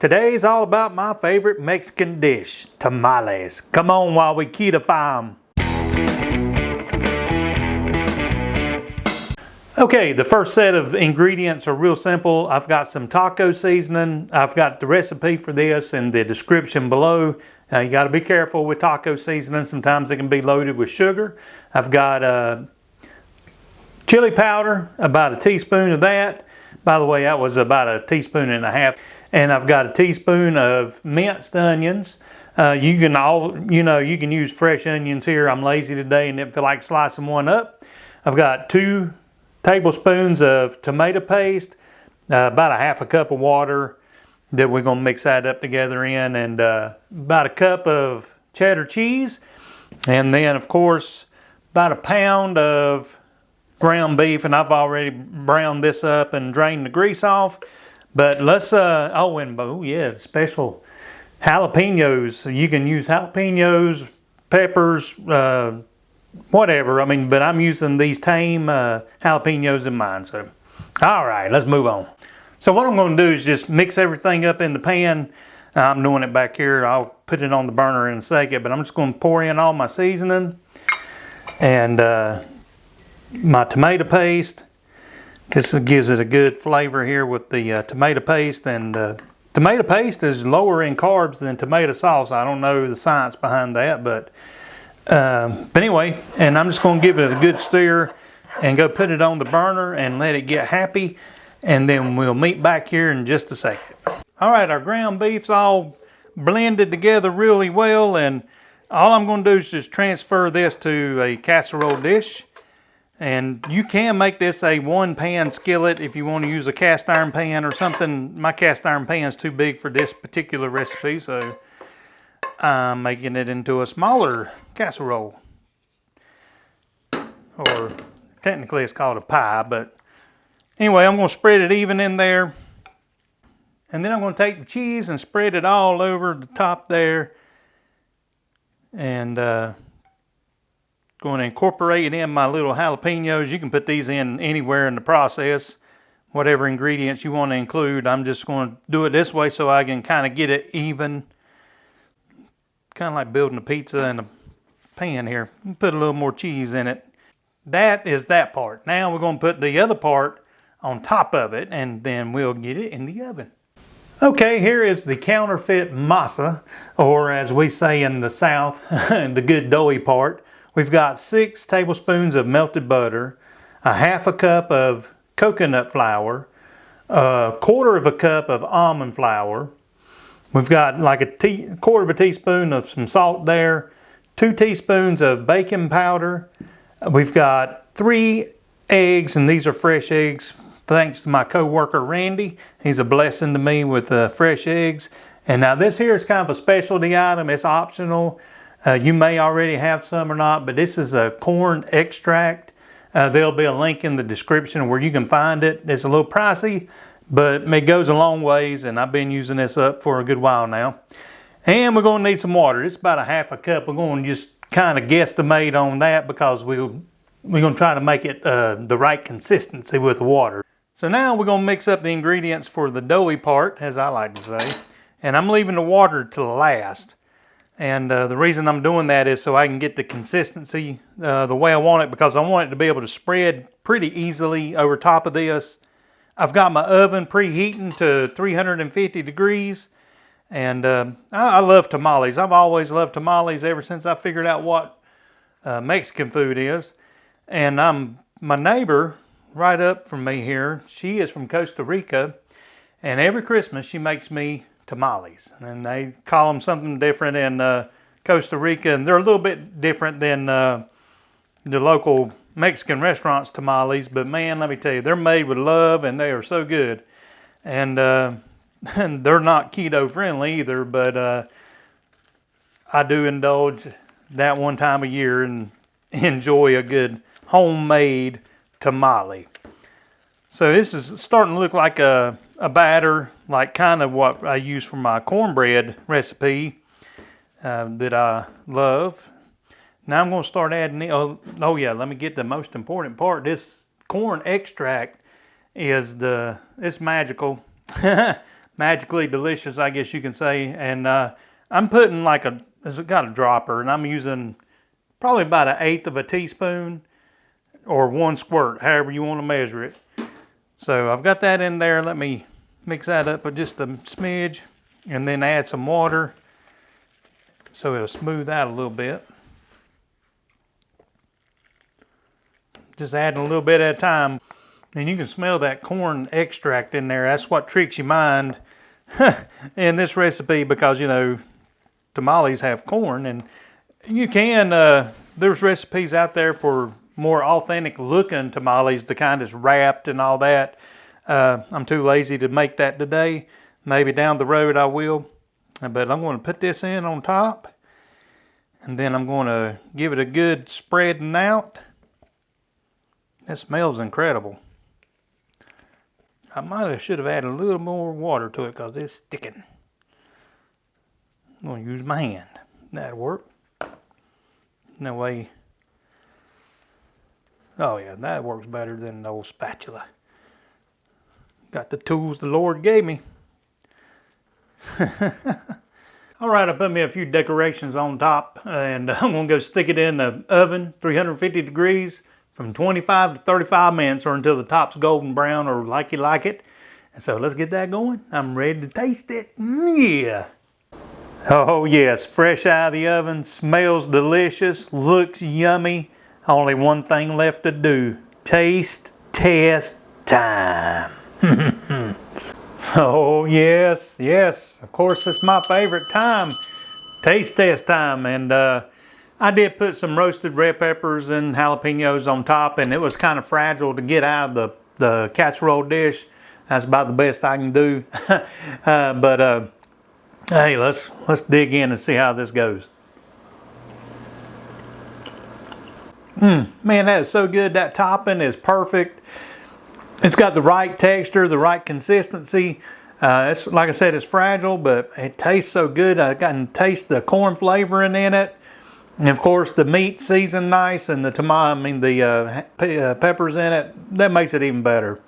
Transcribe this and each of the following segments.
Today's all about my favorite Mexican dish, tamales. Come on while we keto-fy 'em. Okay, the first set of ingredients are real simple. I've got some taco seasoning. I've got the recipe for this in the description below. You got to be careful with taco seasoning. Sometimes it can be loaded with sugar. I've got chili powder, about a teaspoon of that. By the way, that was about a teaspoon and a half. And I've got a teaspoon of minced onions. You can use fresh onions here. I'm lazy today and didn't feel like slicing one up. I've got 2 tablespoons of tomato paste, about a half a cup of water that we're going to mix that up together in, and about a cup of cheddar cheese, and then of course about a pound of ground beef, and I've already browned this up and drained the grease off. But let's special jalapeños. You can use jalapeños, peppers, whatever. But I'm using these tame jalapeños in mine. So, all right, let's move on. So what I'm going to do is just mix everything up in the pan. I'm doing it back here. I'll put it on the burner in a second, but I'm just going to pour in all my seasoning and my tomato paste. This gives it a good flavor here with the tomato paste. And tomato paste is lower in carbs than tomato sauce. I don't know the science behind that, but anyway, and I'm just going to give it a good stir and go put it on the burner and let it get happy, and then we'll meet back here in just a second. All right, our ground beef's all blended together really well, and all I'm going to do is just transfer this to a casserole dish. And you can make this a 1-pan skillet if you want to use a cast iron pan or something. My cast iron pan is too big for this particular recipe, so I'm making it into a smaller casserole. Or technically it's called a pie, but anyway, I'm going to spread it even in there. And then I'm going to take the cheese and spread it all over the top there. And going to incorporate in my little jalapeños. You can put these in anywhere in the process, whatever ingredients you want to include. I'm just going to do it this way so I can kind of get it even. Kind of like building a pizza in a pan here. Put a little more cheese in it. That is that part. Now we're going to put the other part on top of it, and then we'll get it in the oven. Okay, here is the counterfeit masa, or as we say in the South, the good doughy part. We've got 6 tablespoons of melted butter, a half a cup of coconut flour, a quarter of a cup of almond flour. We've got like a quarter of a teaspoon of some salt there, 2 teaspoons of baking powder. We've got 3 eggs, and these are fresh eggs. Thanks to my co-worker Randy. He's a blessing to me with fresh eggs. And now this here is kind of a specialty item. It's optional. You may already have some or not, but this is a corn extract. There'll be a link in the description where you can find it. It's a little pricey, but it goes a long ways, and I've been using this up for a good while now. And we're going to need some water. It's about a half a cup. We're going to just kind of guesstimate on that because we're going to try to make it the right consistency with the water. So now we're going to mix up the ingredients for the doughy part, as I like to say. And I'm leaving the water to last. And the reason I'm doing that is so I can get the consistency the way I want it, because I want it to be able to spread pretty easily over top of this. I've got my oven preheating to 350 degrees. And I love tamales. I've always loved tamales ever since I figured out what Mexican food is. And my neighbor right up from me here, she is from Costa Rica. And every Christmas she makes me tamales, and they call them something different in Costa Rica, and they're a little bit different than the local Mexican restaurants tamales, but man, let me tell you, they're made with love and they are so good. And they're not keto friendly either, but I do indulge that one time a year and enjoy a good homemade tamale. So this is starting to look like a batter, like kind of what I use for my cornbread recipe that I love. Now I'm going to start adding, oh yeah, let me get the most important part. This corn extract is it's magical. magically delicious, I guess you can say. And I'm putting like it's got a dropper, and I'm using probably about 1/8 of a teaspoon or 1 squirt, however you want to measure it. So I've got that in there. Let me mix that up with just a smidge and then add some water so it'll smooth out a little bit. Just adding a little bit at a time. And you can smell that corn extract in there. That's what tricks your mind in this recipe, because, you know, tamales have corn, and you can, there's recipes out there for more authentic looking tamales, the kind that's wrapped and all that. I'm too lazy to make that today. Maybe down the road I will. But I'm going to put this in on top, and then I'm going to give it a good spreading out. That smells incredible. I should have added a little more water to it because it's sticking. I'm going to use my hand. That'll work. No way. Oh yeah, that works better than the old spatula. Got the tools the Lord gave me. All right, I put me a few decorations on top, and I'm gonna go stick it in the oven, 350 degrees, from 25 to 35 minutes, or until the top's golden brown, or like you like it. And so let's get that going. I'm ready to taste it. Yeah. Oh yes, fresh out of the oven, smells delicious, looks yummy. Only one thing left to do. Taste test time. Oh yes, yes. Of course, it's my favorite time. Taste test time. And I did put some roasted red peppers and jalapeños on top, and it was kind of fragile to get out of the casserole dish. That's about the best I can do. Hey, let's dig in and see how this goes. Man, that is so good. That topping is perfect. It's got the right texture, the right consistency. It's like I said, it's fragile, but it tastes so good. I can taste the corn flavoring in it, and of course the meat seasoned nice, and the peppers in it. That makes it even better.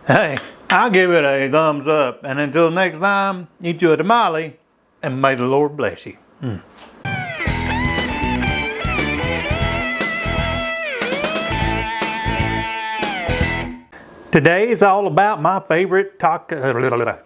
Hey, I'll give it a thumbs up. And until next time, eat you a tamale, and may the Lord bless you. Today is all about my favorite taco.